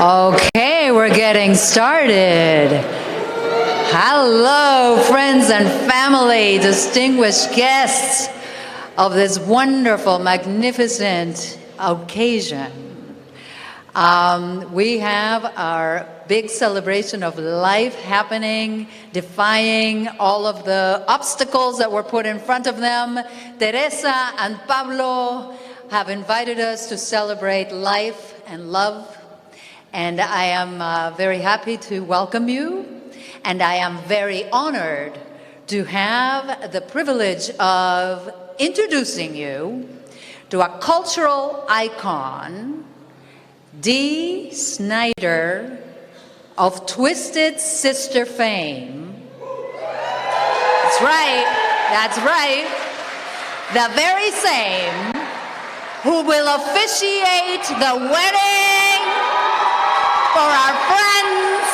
Okay, we're getting started. Hello, friends and family, distinguished guests of this wonderful, magnificent occasion. We have our big celebration of life happening, defying all of the obstacles that were put in front of them. Teresa and Pablo have invited us to celebrate life and love. And I am very happy to welcome you. And I am very honored to have the privilege of introducing you to a cultural icon, Dee Snider of Twisted Sister fame. That's right. The very same who will officiate the wedding for our friends.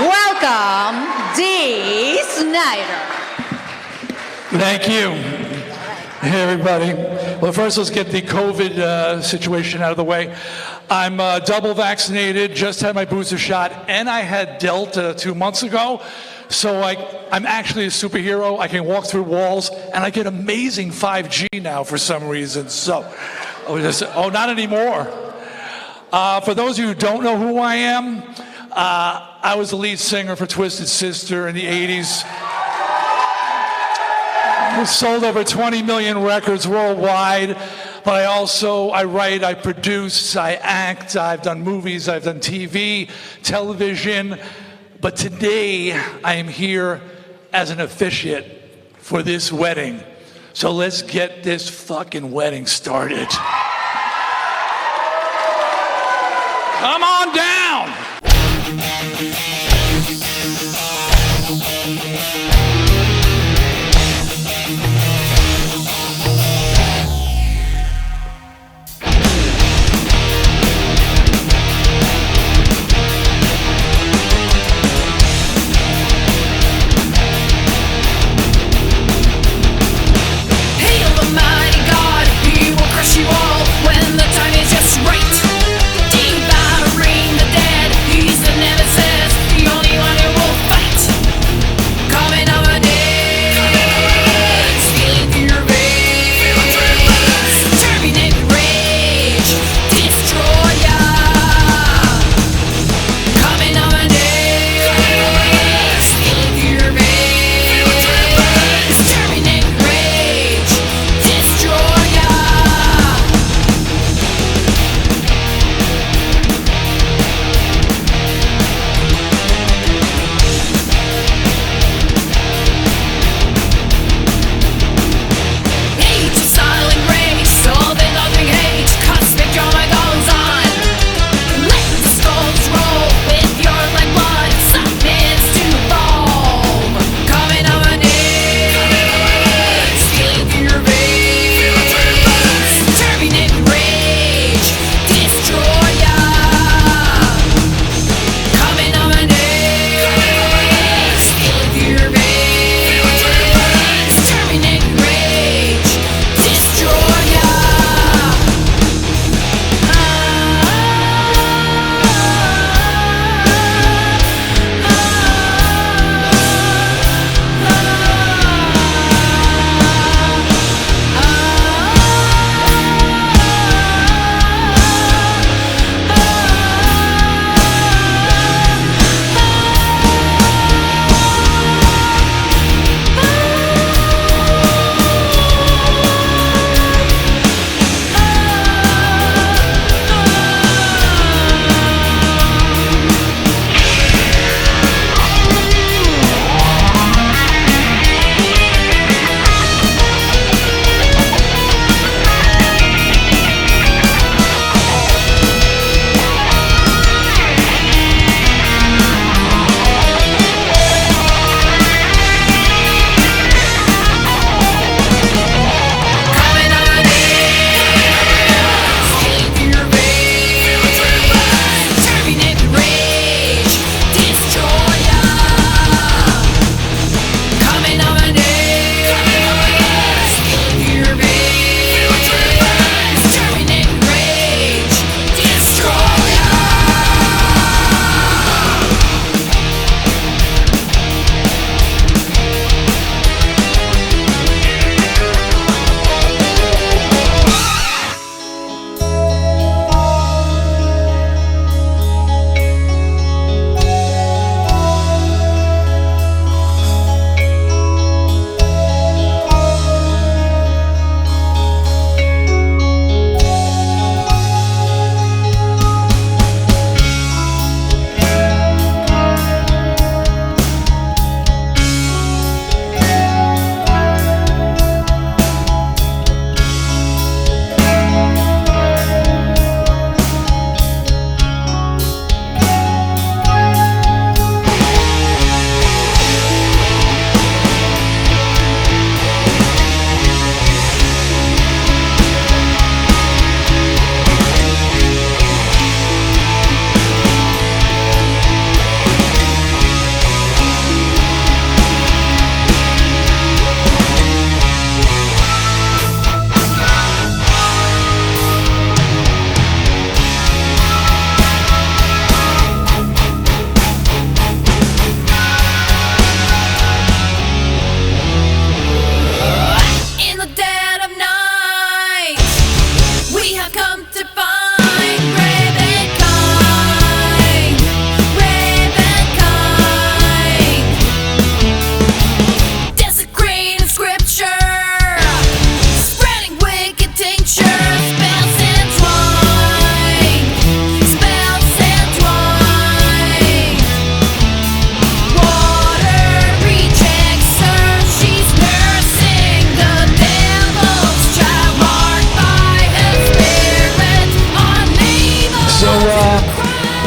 Welcome, Dee Snider. Thank you. Hey, everybody. Well, first, let's get the COVID situation out of the way. I'm double vaccinated, just had my booster shot, and I had Delta 2 months ago. So I'm actually a superhero. I can walk through walls, and I get amazing 5G now for some reason. So, not anymore. For those of you who don't know who I am, I was the lead singer for Twisted Sister in the 80s. We sold over 20 million records worldwide, but I write, I produce, I act, I've done movies, I've done TV, television, but today I am here as an officiate for this wedding. So let's get this fucking wedding started. Come on down! You all when the time is just right. Deep out of rain, the dead, he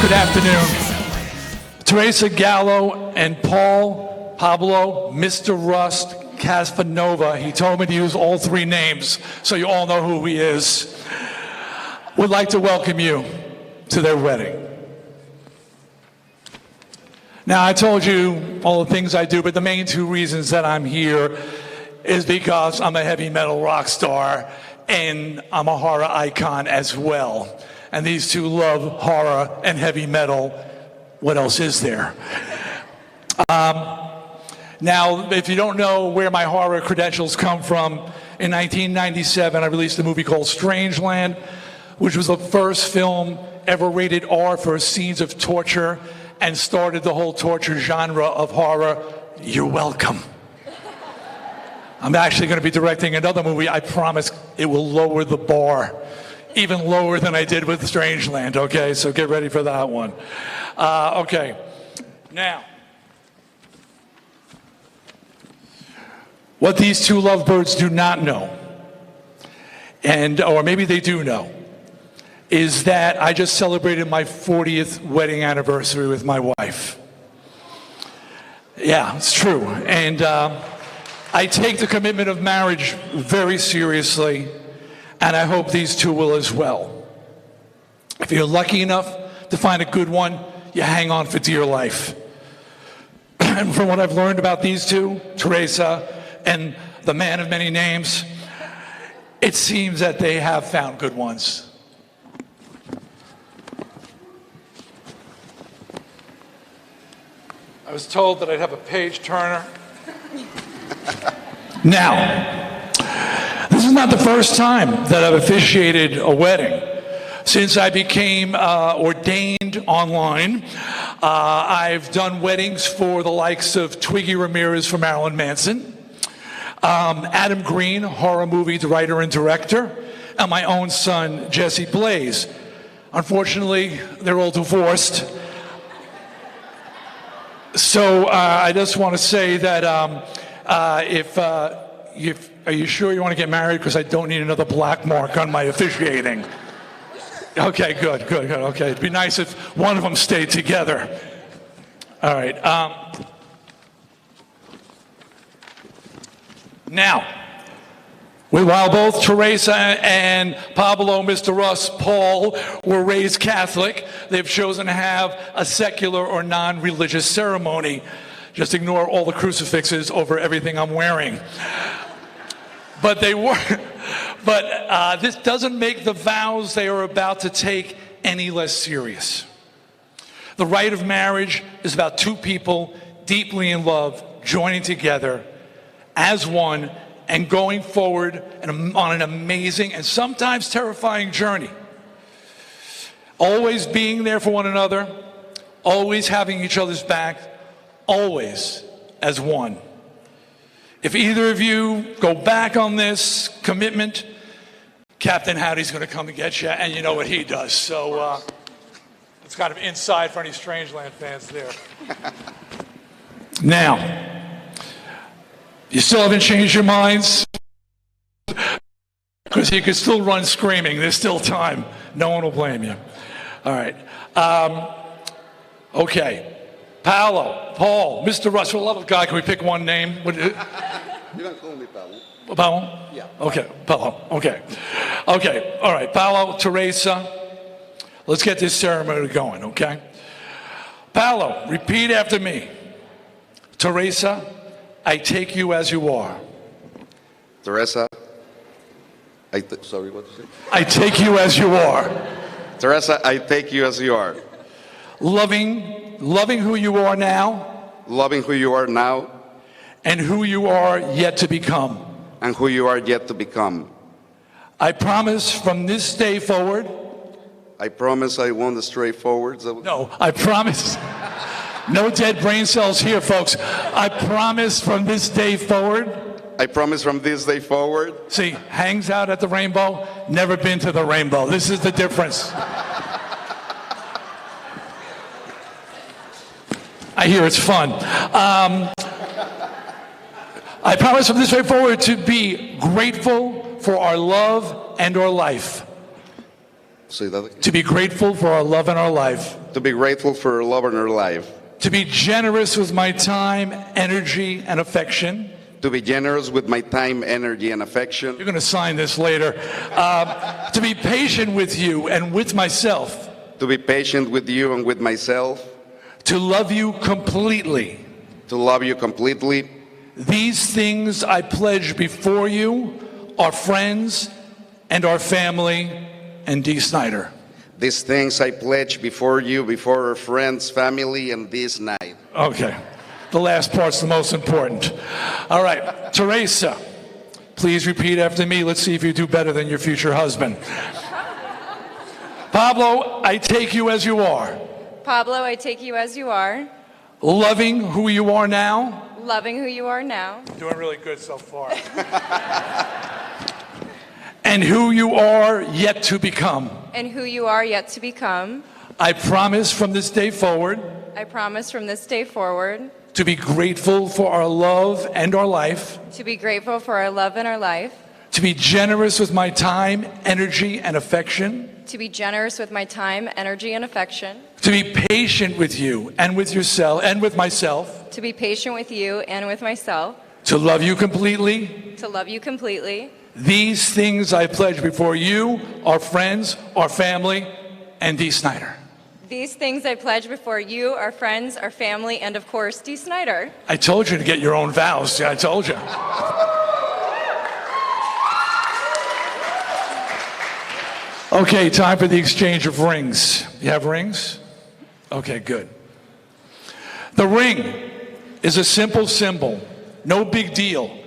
Good afternoon. Teresa Gallo and Pablo, Mr. Rust, Casanova. He told me to use all three names so you all know who he is. Would like to welcome you to their wedding. Now, I told you all the things I do, but the main two reasons that I'm here is because I'm a heavy metal rock star and I'm a horror icon as well. And these two love horror and heavy metal. What else is there? Now, if you don't know where my horror credentials come from, in 1997, I released a movie called Strangeland, which was the first film ever rated R for scenes of torture and started the whole torture genre of horror. You're welcome. I'm actually going to be directing another movie. I promise it will lower the bar, even lower than I did with Strangeland, okay? So get ready for that one. Okay, now, what these two lovebirds do not know, or maybe they do know, is that I just celebrated my 40th wedding anniversary with my wife. Yeah, it's true. And I take the commitment of marriage very seriously, and I hope these two will as well. If you're lucky enough to find a good one, you hang on for dear life. And from what I've learned about these two, Teresa and the man of many names, it seems that they have found good ones. I was told that I'd have a page turner. Now, this is not the first time that I've officiated a wedding. Since I became ordained online, I've done weddings for the likes of Twiggy Ramirez from Marilyn Manson, Adam Green, horror movie writer and director, and my own son, Jesse Blaze. Unfortunately, they're all divorced. So I just want to say that are you sure you want to get married? Because I don't need another black mark on my officiating. Okay, good. Okay, it'd be nice if one of them stayed together. All right. Now, while both Teresa and Pablo, Mr. Russ, Paul were raised Catholic, they've chosen to have a secular or non-religious ceremony. Just ignore all the crucifixes over everything I'm wearing. But this doesn't make the vows they are about to take any less serious. The rite of marriage is about two people deeply in love, joining together as one and going forward on an amazing and sometimes terrifying journey. Always being there for one another, always having each other's back, always as one. If either of you go back on this commitment, Captain Howdy's going to come to get you, and you know what he does. So it's kind of inside for any Strangeland fans there. Now, you still haven't changed your minds? Because you could still run screaming. There's still time. No one will blame you. All right. Okay. Paolo, Paul, Mr. Russ, for the love of God, can we pick one name? You can call me Paolo. Paolo? Yeah. Okay, Paolo, okay. Okay, all right, Paolo, Teresa, let's get this ceremony going, okay? Paolo, repeat after me. Teresa, I take you as you are. Teresa, sorry, what did you say? I take you as you are. Teresa, I take you as you are. Loving who you are now. Loving who you are now. And who you are yet to become. And who you are yet to become. I promise from this day forward. I promise I won't stray forward. No, I promise. No dead brain cells here, folks. I promise from this day forward. I promise from this day forward. See, hangs out at the rainbow, never been to the rainbow. This is the difference. I hear it's fun. I promise from this day forward to be grateful for our love and our life. Say that again. To be grateful for our love and our life. to be grateful for her love and her life, to be generous with my time, energy, and affection. to be generous with my time, energy, and affection, You're going to sign this later. To be patient with you and with myself. to be patient with you and with myself, To love you completely. to love you completely. These things I pledge before you, our friends and our family, and Dee Snider. These things I pledge before you, before our friends, family, and this night. Okay. The last part's the most important. All right. Teresa, please repeat after me. Let's see if you do better than your future husband. Pablo, I take you as you are. Pablo, I take you as you are, Loving who you are now. loving who you are now, Doing really good so far. And who you are yet to become. and who you are yet to become. I promise from this day forward I promise from this day forward to be grateful for our love and our life, to be grateful for our love and our life, to be generous with my time, energy, and affection, to be generous with my time, energy, and affection, to be patient with you and with yourself and with myself, to be patient with you and with myself, to love you completely. to love you completely. These things I pledge before you, our friends, our family, and Dee Snider. These things I pledge before you, our friends, our family, and of course, Dee Snider. I told you to get your own vows. Yeah, I told you. Okay, time for the exchange of rings. You have rings? Okay, good. The ring is a simple symbol, no big deal.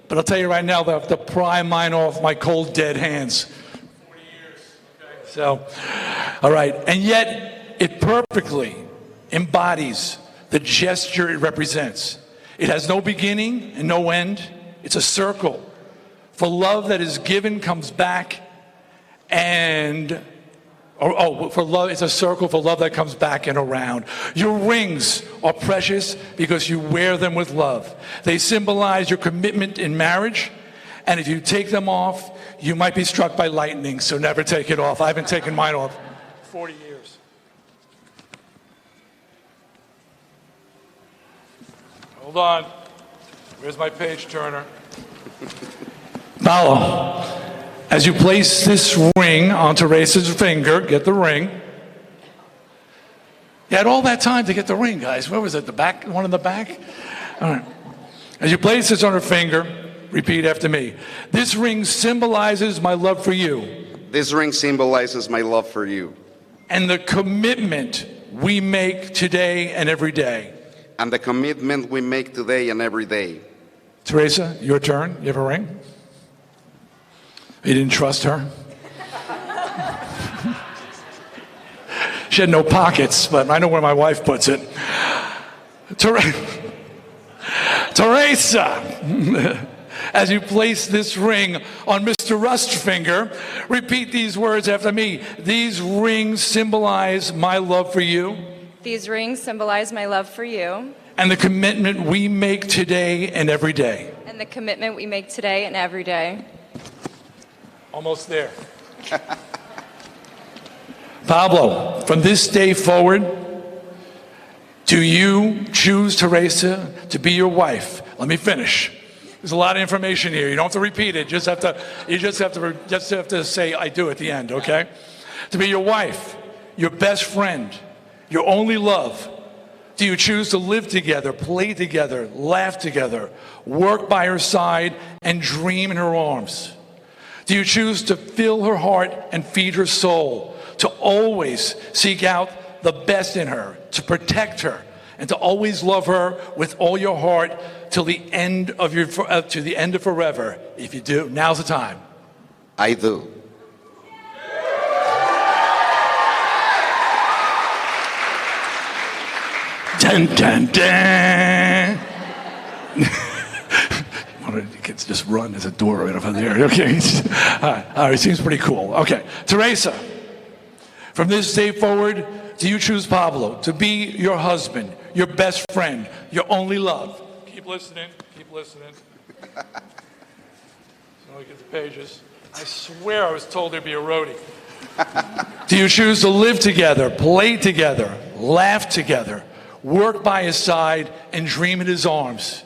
But I'll tell you right now, I have to pry mine off my cold, dead hands. 40 years. Okay. So, all right. And yet, it perfectly embodies the gesture it represents. It has no beginning and no end. It's a circle. For love that is given comes back, and for love, it's a circle for love that comes back and around. Your rings are precious because you wear them with love. They symbolize your commitment in marriage, and if you take them off, you might be struck by lightning, so never take it off. I've been taking mine off 40 years. Hold on. Where's my page turner? Follow. As you place this ring on Teresa's finger, get the ring. You had all that time to get the ring, guys. Where was it? The back? One in the back? All right. As you place this on her finger, repeat after me. This ring symbolizes my love for you. This ring symbolizes my love for you And the commitment we make today and every day. and the commitment we make today and every day. Teresa, your turn. You have a ring? You didn't trust her? She had no pockets, but I know where my wife puts it. Teresa, as you place this ring on Mr. Rust's finger, repeat these words after me. These rings symbolize my love for you. These rings symbolize my love for you And the commitment we make today and every day. and the commitment we make today and every day. Almost there. Pablo, from this day forward, do you choose Teresa to be your wife? Let me finish. There's a lot of information here. You don't have to repeat it. You just have to say I do at the end, okay? To be your wife, your best friend, your only love. Do you choose to live together, play together, laugh together, work by her side, and dream in her arms? Do you choose to fill her heart and feed her soul, to always seek out the best in her, to protect her, and to always love her with all your heart till the end of to the end of forever? If you do, now's the time. I do. Dun, dun, dun. One of the kids just run. There's a door right over there. Okay. All right. Seems pretty cool. Okay. Teresa, from this day forward, do you choose Pablo to be your husband, your best friend, your only love? Keep listening. Keep listening. So we get the pages. I swear I was told there'd be a roadie. Do you choose to live together, play together, laugh together, work by his side, and dream in his arms?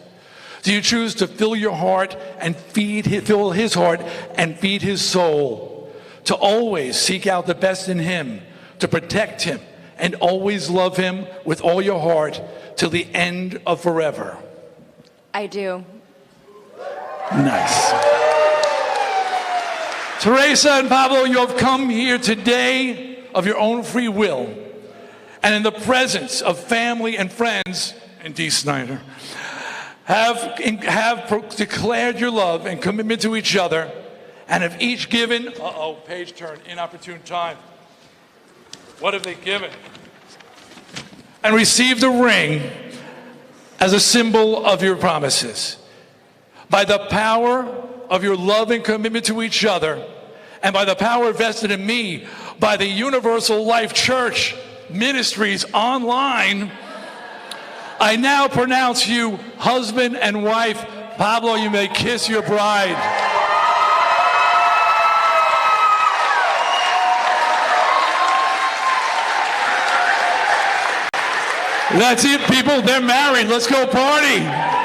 Do you choose to fill your heart and fill his heart and feed his soul? To always seek out the best in him, to protect him, and always love him with all your heart till the end of forever? I do. Nice. Teresa and Pablo, you have come here today of your own free will and in the presence of family and friends, and Dee Snider, have declared your love and commitment to each other and have each given, page turn, inopportune time. What have they given? And received a ring as a symbol of your promises. By the power of your love and commitment to each other, and by the power vested in me by the Universal Life Church Ministries online, I now pronounce you husband and wife. Pablo, you may kiss your bride. That's it, people. They're married. Let's go party.